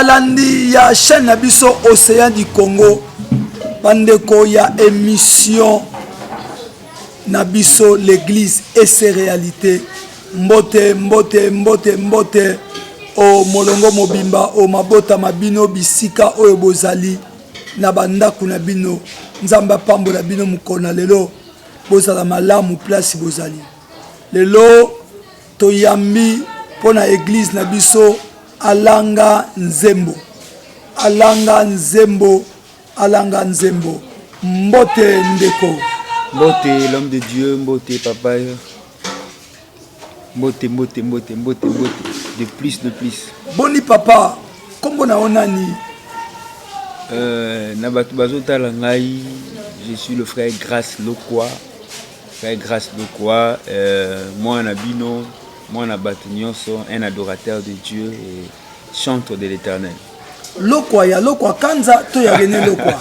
balandi ya chaîne Nabiso Océan du Congo bandeko ya émission Nabiso l'église et ses réalités mbote o molongo mobimba o mabota mabino bisika oyo bozali na bandaku na bino nzamba pambola bino mukona lelo bozala malamu place bozali lelo toyambi pona église na biso alanga nzembo mbote ndeko mbote l'homme de Dieu mbote papa mbote de plus boni papa kombo na onani na bato bazotala ngai je suis le frère Grâce Lokwa moi na bino moi na bato nyonso un adorateur de Dieu et chantre de l'Éternel. Lokwa ya Lokwa kanza to ya René Lokwa.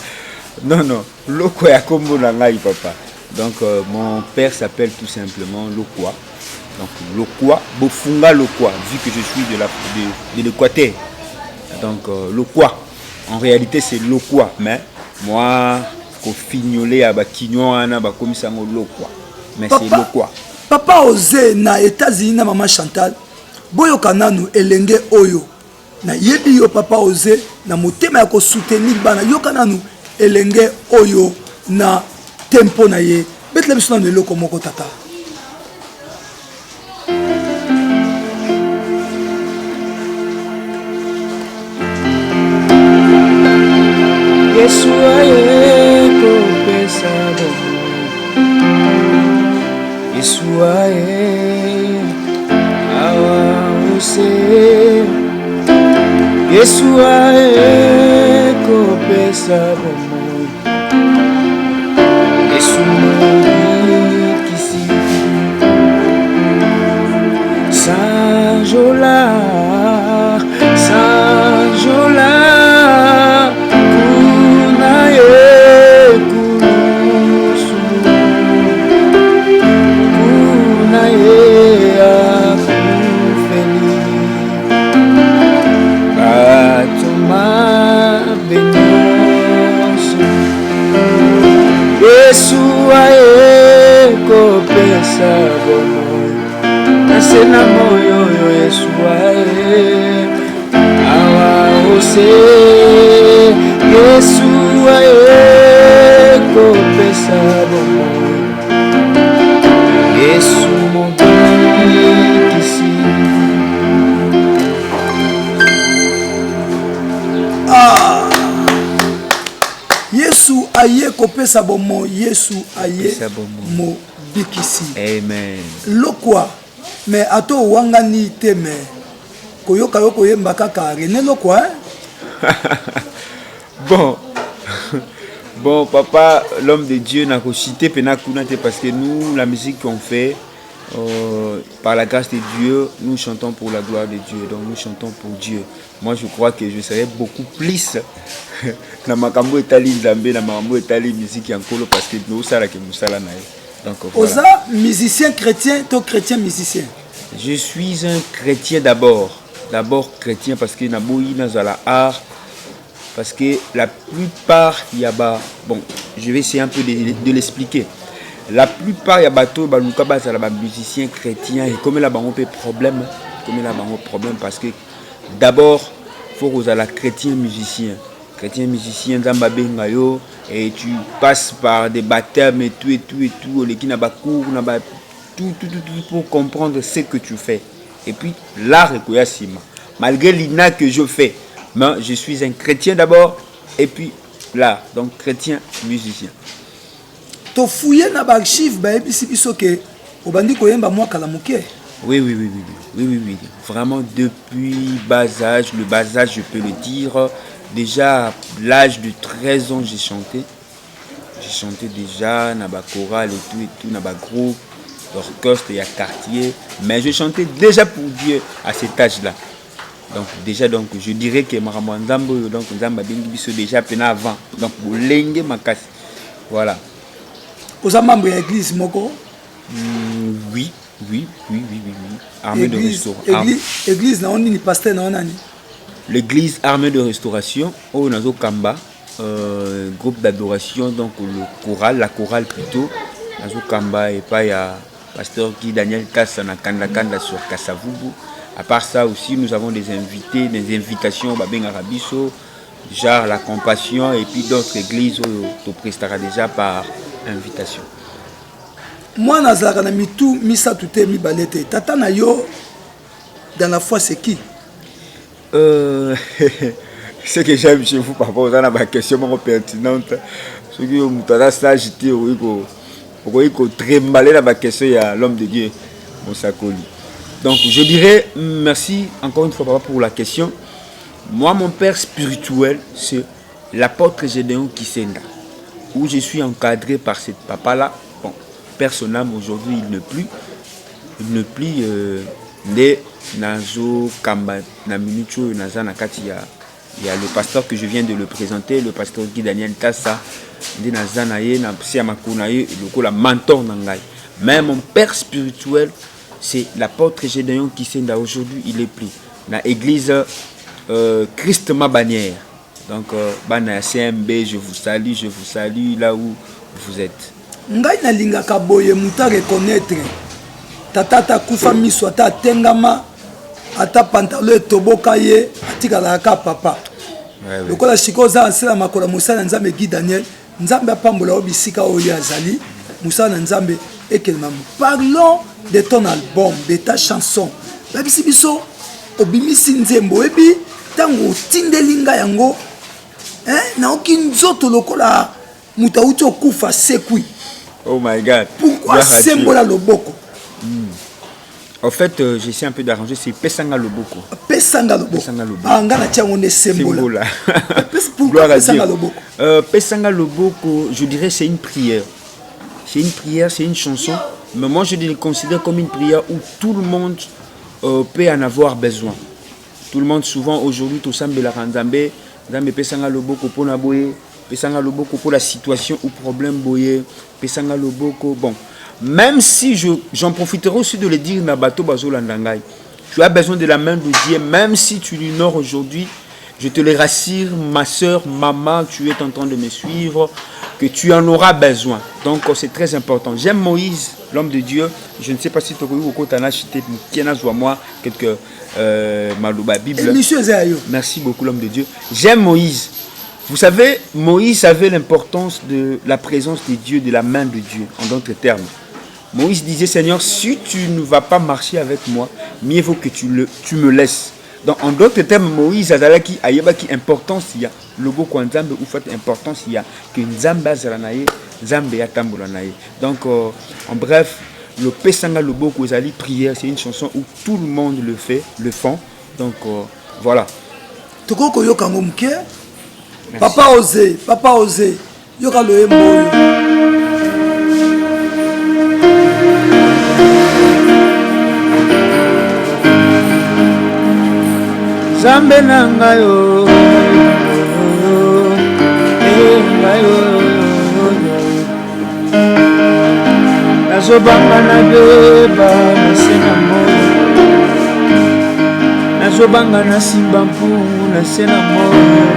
Non, Lokwa ya kombo na ngai papa. Donc mon père s'appelle tout simplement Lokwa. Donc Lokwa, Bofunga Lokwa, vu que je suis de l'Équateur. Donc Lokwa, en réalité c'est Lokwa, mais moi ko fignolé à Bakignoana bakomisango Lokwa. Mais c'est Lokwa. Papa Ose na États-Unis na maman Chantal. Boyo kananu elenge oyo. Na yebi yo papa Ose na motema ya ko soutenir bana yo kananu elenge oyo na tempo na ye. Betle biso na eloko moko tata. Yesu aye ko pesa bomo. Yesu aye awa ose. Yesu aye ko pesa bomo. Yesu kisi Sanjola kunaye kulusu kunaye akufeli batuma benyoso Yesu aye kopesa bomo nasena moyo Yesu aye awa ose Yesu aye kopesa bomo Yesu mobikisi Yesu aye kopesa bomo Yesu aye mo bikisi. Amen. Lokwa mais ato wangani teme koyoka yoko yemba kaka René Lokwa Bon papa l'homme de Dieu n'a pas cité penakunate parce que nous la musique qu'on fait par la grâce de Dieu nous chantons pour la gloire de Dieu donc nous chantons pour Dieu. Moi je crois que je serais beaucoup plus na makambo etali nzambe na makambo etali musique en kolo parce que nous sala ke musala na donc voilà. Oza musicien chrétien to chrétien musicien. Je suis un chrétien d'abord chrétien parce que na boyi na zala art parce que la plupart yaba bon je vais essayer un peu de l'expliquer. La plupart ya bato baluka bazala ba musicien chrétien et comme la bango pe problème parce que d'abord faut que la chrétien musicien nzamba benga yo et tu passes par des baptêmes et tout les qui na ba cours na ba tout pour comprendre ce que tu fais et puis l'art ekoya sima malgré l'ina que je fais mais je suis un chrétien d'abord et puis l'art donc chrétien musicien. To fouiller na ba archive ba ebisi biso ke obandi koyemba mwa kala muke. Oui. Vraiment depuis le bas âge, je peux le dire. Déjà à l'âge de 13 ans, j'ai chanté déjà, dans la chorale et tout, dans le groupe, l'orchestre et le quartier. Mais je chantais déjà pour Dieu à cet âge-là. Donc déjà, je dirais que Marambo Nzambo, donc Nzamba Bengibiso déjà peine avant. Donc, pour l'engue makasi. Voilà. Vous avez membre de l'église Moko? Oui. Armée de restaurant. Église, na on ni pasteur na on ani. l'église armée de restauration au Nazo Kamba, groupe d'adoration, donc le choral, la chorale plutôt, Nazo Kamba et pas il y a pasteur Guy Daniel Kassa na Kanda Kanda sur Kassavubu. À part ça aussi, nous avons des invités, des invitations, Babeng Arabiso, genre la compassion et puis d'autres églises où tu presteras déjà par invitation. Moi, nazalaka na mitu misa tuté mi balete. Tata na yo dans la foi c'est qui? Ce que j'aime chez vous par rapport à ma question pertinente, ce que vous avez sagité, vous avez trémbalé la question à l'homme de Dieu, Monsakoli. Donc je dirais merci encore une fois papa pour la question. Moi mon père spirituel c'est l'apôtre Gédéon Kisenda, où je suis encadré par ce papa là. Bon, personnel aujourd'hui il ne plus de Nazo Kamba na minucho naza na kati ya le pasteur que je viens de le présenter, le pasteur Guy Daniel Kassa de naza na ye na sia makuna ye le mentor nangai. Mais mon père spirituel c'est l'apôtre Gédéon Kisenda. Aujourd'hui, il est pris dans l'église Christ ma bannière. Donc, Bana CMB, je vous salue là où vous êtes. Ngai na linga kaboye muta reconnaître. Tata kufa miso ata tengama ata pantalon toboka ye atika la ka papa. Lokola shikoza ansela makola Musa na Nzambe Guy Daniel, Nzambe apambola obisika oyo azali, Musa na Nzambe ekelma. Parlons de ton album, de ta chanson. La bisibiso obimisi nzembo ebi tango tindelinga yango na okinzoto lokola mutauti okufa sekui. Oh my God. Pourquoi sembola loboko? En fait, j'essaie un peu d'arranger, c'est Pesanga Loboko. Pesanga Loboko. Anga na tiango ne sembola. Pourquoi Pesanga Loboko? Pesanga Loboko, je dirais c'est une prière. C'est une prière, c'est une chanson. Mais moi, je le considère comme une prière où tout le monde peut en avoir besoin. Tout le monde, souvent, aujourd'hui, tout ça, la Ranzambe, Nzambe Pesanga Loboko pour na boye, Pesanga Loboko pour la situation ou problème boye, Pesanga Loboko. Bon, même si j'en profiterai aussi de le dire, Nabato Bazo Landangai, tu as besoin de la main de Dieu, même si tu l'ignores aujourd'hui, je te le rassure, ma soeur, maman, tu es en train de me suivre, que tu en auras besoin. Donc, c'est très important. J'aime Moïse, l'homme de Dieu. Je ne sais pas si tu as acheté, moi, quelques Malouba Bible. Merci beaucoup, l'homme de Dieu. J'aime Moïse. Vous savez, Moïse avait l'importance de la présence de Dieu, de la main de Dieu, en d'autres termes. Moïse disait, Seigneur, si tu ne vas pas marcher avec moi, mieux vaut que tu me laisses. Donc, en d'autres termes, Moïse azalaki ayebaki importance il y a logo kwa Nzambe ou fait importance il y a que Nzambe azalanaye, Nzambe yatambulanaye. Donc, en bref, le Pesanga Loboko Zali prière, c'est une chanson où tout le monde le font. Donc, voilà. Toko yoka ngomke. Papa osé, yoka lo emboyo. Zambe nangayo nazobanga na beba nasena moyo nazobanga na simba mpungu nasena moyo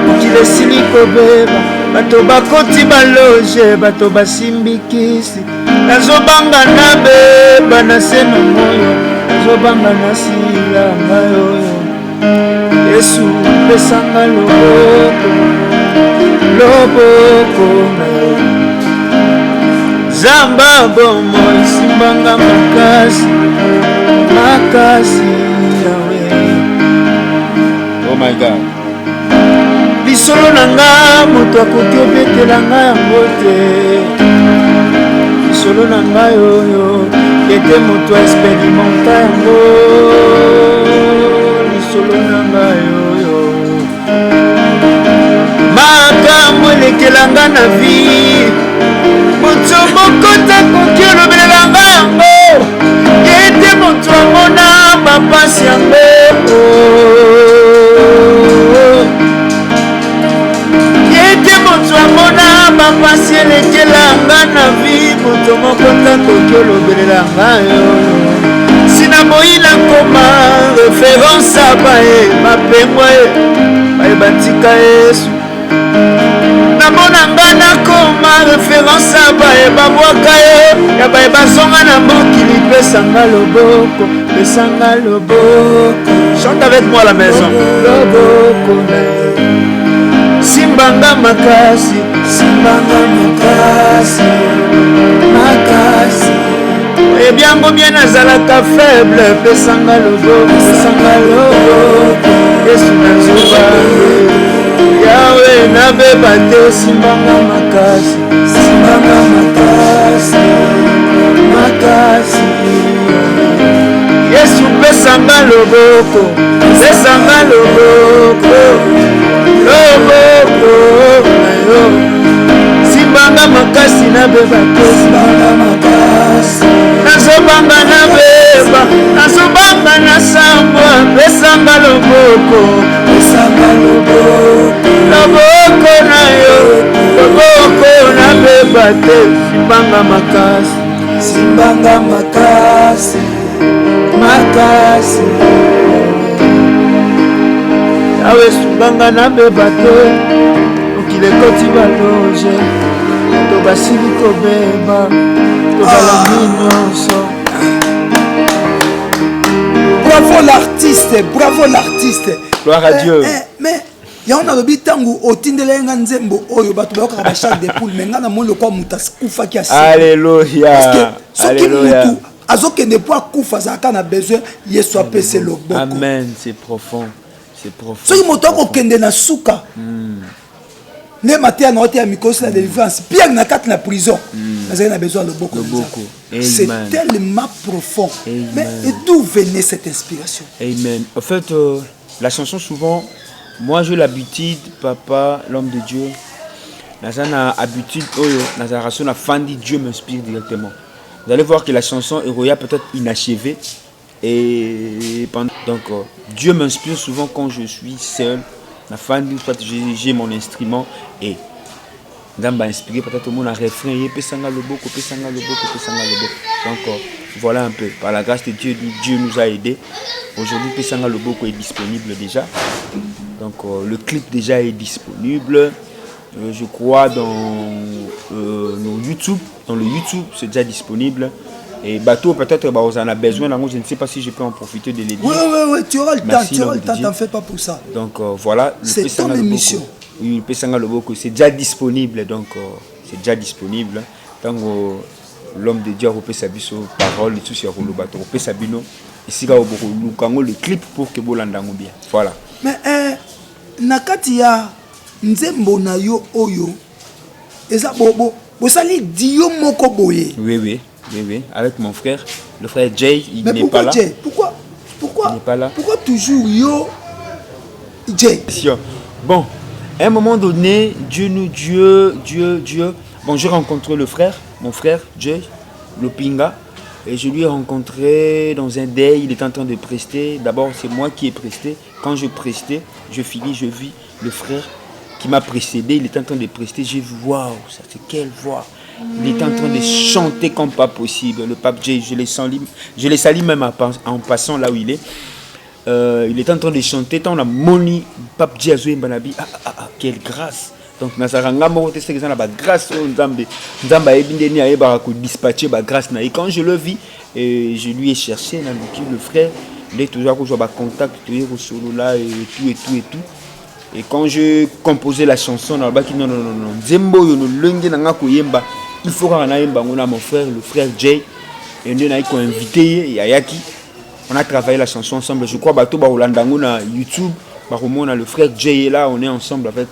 mokili esili kobeba bato bakoti baloge bato basimbikisi nazobanga na beba nasena moyo nazobanga na silanga yoyo Yesu pesanga loboko na yo Zamba bomo isimbanga makasi yawe. Oh my God. Lisolo nanga moto akoki obetela nga yango te. Lisolo nanga yoyo ete moto experimenta yango. Makambo elekelanga na vie moto moko takoki olobelelanga yango ete moto amona bapasi yango ete moto amona bapasi elekelanga na vie moto moko takoki olobelelanga yo sina moyina koma référence à baye bapengwa ye baye batika Yesu namona nga nakoma référence ya baye babwaka ye ya baye bazonga na mokili pesanga loboko pesanga loboko chante avec moi à la maison loboko na ye simbanga makasi simbanga makasi makasi ebyango bien nazalaka faible pesanga loboko Yesu nazoba yawe nabeba te simbanga makasi makasi Yesu pesanga loboko na yo simbanga makasi nabeba te simbanga makasi nazobanga nabeba nazobanga nasambwa pesanga loboko na yo loboko nabeba te simbanga makasi awe sumbanga nabeba te mokili ekoti baloge to basili kobeba to balangi nyonso. Bravo l'artiste. Gloire à Dieu. Mais ya on a lobi tangu otindele nga nzembo oyo bato ba ka chaque des poules mais nga na molo kwa mutas kufa ki asa. Alléluia. Parce que ce qui mutu azokende po akufa za kana besoin Yesu apese loboko. Amen, c'est profond. C'est profond. So moto ko kende na suka. Ne matin na hôtel mikosi la délivrance bien na kat na prison. Nazali na besoin loboko. C'est tellement profond. Amen. Mais d'où venait cette inspiration? Amen. En fait la chanson souvent moi j'ai l'habitude papa l'homme de Dieu nazana habitude oyo nazara na fandi Dieu m'inspire directement. Vous allez voir que la chanson Héroïa peut-être inachevée et donc Dieu m'inspire souvent quand je suis seul la fandi soit j'ai mon instrument et Nzamba inspiré peut-être au monde a refrain pesanga loboko donc voilà un peu par la grâce de Dieu Dieu nous a aidés. Aujourd'hui pesanga loboko est disponible déjà. Donc le clip déjà est disponible. Je crois dans nos YouTube, dans le YouTube c'est déjà disponible. Et bateau peut-être bah, on en a besoin. Je ne sais pas si je peux en profiter de les dire. Oui, tu auras le temps, t'en fais pas pour ça. Donc voilà. C'est ton émission. Oui, le Pesanga Loboko, c'est déjà disponible. Donc c'est déjà disponible. Donc l'homme de Dieu a repris sa vie sur parole et tout sur le bateau. Repris sa bino. Ici le clip pour que vous l'entendiez bien. Voilà. Mais nakati ya nzembo na yo oyo eza bobo bosali dio moko boye. Oui, avec mon frère, le frère Jay, il n'est pas là. Jay pourquoi il n'est pas là. Pourquoi toujours yo Jay? Bon, à un moment donné, Dieu. Bon, j'ai rencontré le frère, mon frère Jay, le Pinga. Et je lui ai rencontré dans un day, il était en train de prester. D'abord, c'est moi qui ai presté. Quand je prestais, je finis, je vis le frère qui m'a précédé. Il était en train de prester. J'ai vu, waouh, c'est quelle voix. Il était en train de chanter comme pas possible. Le pape Jay, je l'ai sali même en passant là où il est. Il était en train de chanter. Tant on a moni, pape Jay Azoué Mbanabi. Quelle grâce. Donc nazaranga moko te sekeza na ba grâce o nzamba ebindeni ayeba ko dispatcher ba grâce na. Et quand je le vis et je lui ai cherché na le frère, il est toujours ko ba contact tu au solo là et tout. Et quand je composais la chanson na ba ki non nzembo yo no longe na nga ko yemba, il faut qu'on a yemba ngona mon frère le frère Jay et nous na ko invité Yayaki. On a travaillé la chanson ensemble. Je crois bato ba Rolanda ngona YouTube, ba romona le frère Jay est là, on est ensemble avec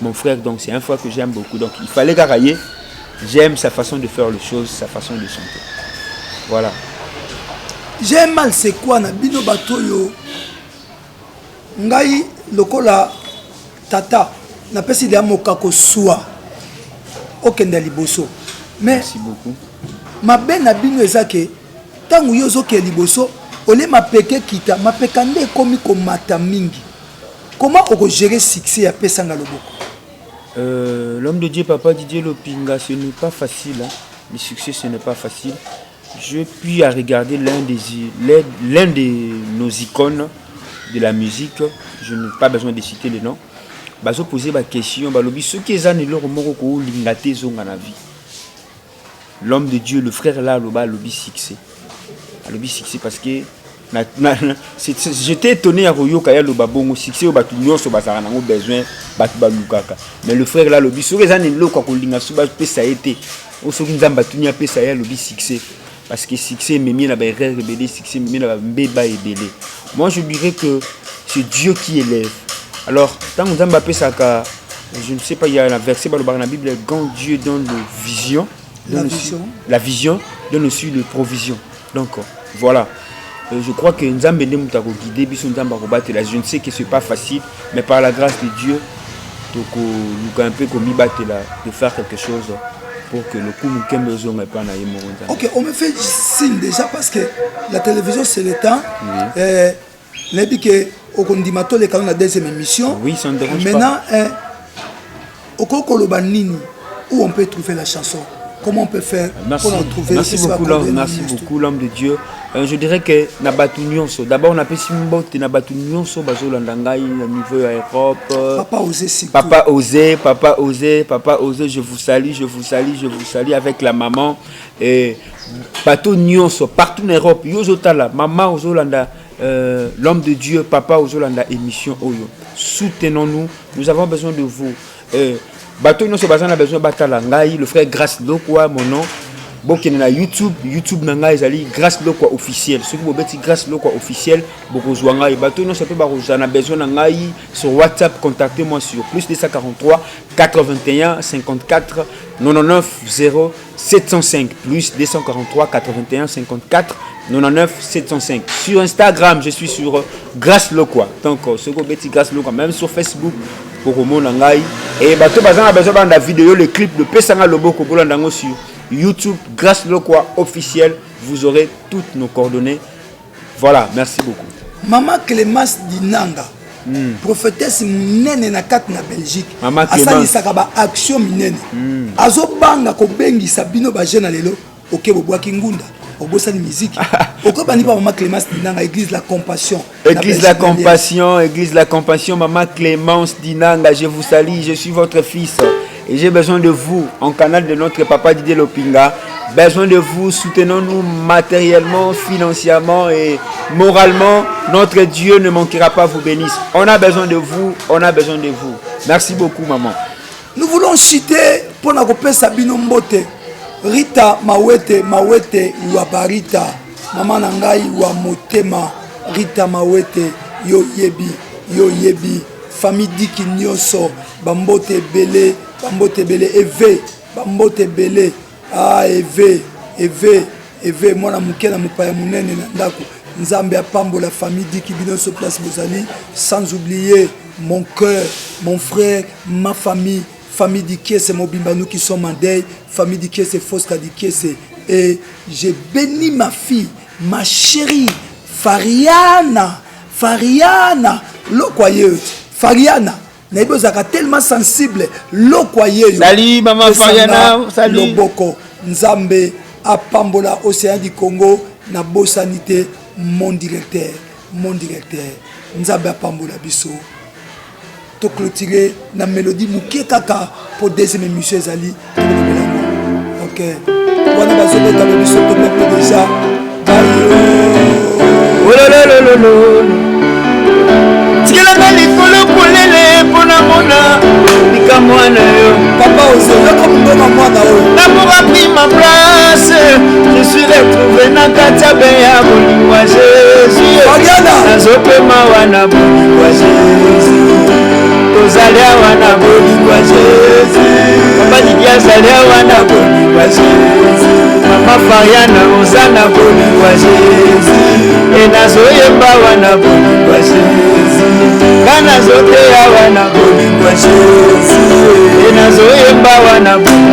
mon frère, donc c'est un frère que j'aime beaucoup. Donc il fallait garailler. J'aime sa façon de faire les choses, sa façon de chanter. Voilà. J'aime mal c'est quoi na bino batoyo. Ngai lokola tata na pesi de mokako soa. Okenda liboso. Mais merci beaucoup. Ma ben na bino ezake tangu yozo ke liboso, ole mapeke kita, mapekande komi ko mata mingi. Comment on peut gérer succès à Pesanga Loboko? L'homme de Dieu, papa Didier Lopinga, ce n'est pas facile. Hein. Le succès, ce n'est pas facile. Je puis à regarder l'un de nos icônes de la musique, je n'ai pas besoin de citer les noms. Bazo poser ma question, balobi ce qui est le remoro ko lingate zonga na vie. L'homme de Dieu, le frère là, lobi succès. Lobi succès parce que j'étais étonné à Royoka ya loba bongo succès au batu nyonso bazara nango besoin batu balukaka. Mais le frère là lobi ce qui est le ko linga suba pesa été. O so kinzamba tunya pesa ya lobi succès parce que succès memi na ba erreur rebelle succès memi na ba mbeba ebele. Moi je dirais que c'est Dieu qui élève. Alors, tant que Zamba Pesaka, je ne sais pas, il y a un verset dans la Bible, quand Dieu donne la vision donne aussi la provision. Donc, voilà. Je crois que Nzambe Nemutako guidé, Nzamba Robat, je ne sais que ce n'est pas facile, mais par la grâce de Dieu, nous un peu comme de faire quelque chose pour que le coup nous besoin n'est pas naïf. Ok, on me fait signe déjà parce que la télévision c'est le temps. Oui. Que au condimato les canaux la deuxième émission. Oui, ça ne dérange pas. Maintenant, au Kokolobanini, où on peut trouver la chanson? Comment on peut faire pour en trouver? Merci beaucoup l'homme de Dieu. Je dirais que Nabatu Nyonso. D'abord on appelle Simbote Nabatu Nyonso Bazo Landangai au niveau de l'Europe. Papa osé, je vous salue avec la maman et Bato Nyonso partout en Europe. Yozotala, maman Ozolanda. L'homme de Dieu, papa Ozolanda émission Oyo. Soutenons-nous, nous avons besoin de vous. Bateau nous sommes a besoin batala ngai le frère Grâce Lokwa mon nom. Bokene na YouTube nanga ezali Grâce Lokwa officiel. Ceux qui bobeti Grâce Lokwa officiel bokozwa ngai bateau nous sommes pas a besoin ngai sur WhatsApp contactez-moi sur +243 81 54 99 0 705 +243 81 54 99 705. Sur Instagram, je suis sur Grâce Lokwa. Donc, ce que vous Grâce Lokwa, même sur Facebook, pour mon Nangai. Et bateau bazan a besoin de la vidéo, le clip de Pesanga Lobo Kobolandango sur YouTube, Grâce Lokwa officiel. Vous aurez toutes nos coordonnées. Voilà, merci beaucoup. Maman Clémence Dinanga, prophétesse minene na kat na Belgique. Maman Clémence. Asali sakaba action minene. Azo banga ko bengi sabino ba jeune lelo, OK boboa kingunda. Au bout de la musique, au cas où Maman Clémence Dinanga, Église la Compassion. Église la Compassion, Maman Clémence Dinanga, je vous salue, je suis votre fils. Et j'ai besoin de vous, en canal de notre papa Didier Lopinga. Besoin de vous, soutenons-nous matériellement, financièrement et moralement. Notre Dieu ne manquera pas vous bénir. On a besoin de vous, Merci beaucoup, maman. Nous voulons citer pour nous couper Sabino Mbote. Rita Mawete wa Barita Mama Nangai wa Motema Rita Mawete yo yebi famille Diki Nyonso Bambote Bele Eve Bambote Bele Eve mwana mukena mupaya munene na ndako Nzambe apambola famille Diki Binoso place Bozali sans oublier mon cœur mon frère ma famille d'Ikiese, Mobimba, nous qui sommes en deuil, famille d'Ikiese, Fosca d'Ikiese. Et j'ai béni ma fille, ma chérie, Fariana, l'okwaye, Fariana, Nebozaka tellement sensible, l'okwaye. Salut maman Fariana, salut. Loboko, Nzambe, Apambola, Océan du Congo, Nabo Sanité, mon directeur, Nzambe Apambola Bisso. To clôturer la mélodie mouké kaka pour deuxième émission Zali. Ok. On a besoin de l'émission de mettre déjà. Tigela likolo polele pona mona nikamwana yo. Papa Ose, comme bon mwana yo. L'amour a pris ma place. Je suis retrouvé na katabe ya bolingwa Jésus. Mariana. Nazopema wana bolingwa Jésus. Ozalia wana bolingwa Jésus. Papa Didia zalia wana bolingwa Jésus. Mama Fariana ozana bolingwa Jésus. E nazoyemba wana bolingwa Jésus. Kana zote ya wana bolingwa Jésus. E nazoyemba wana bolingwa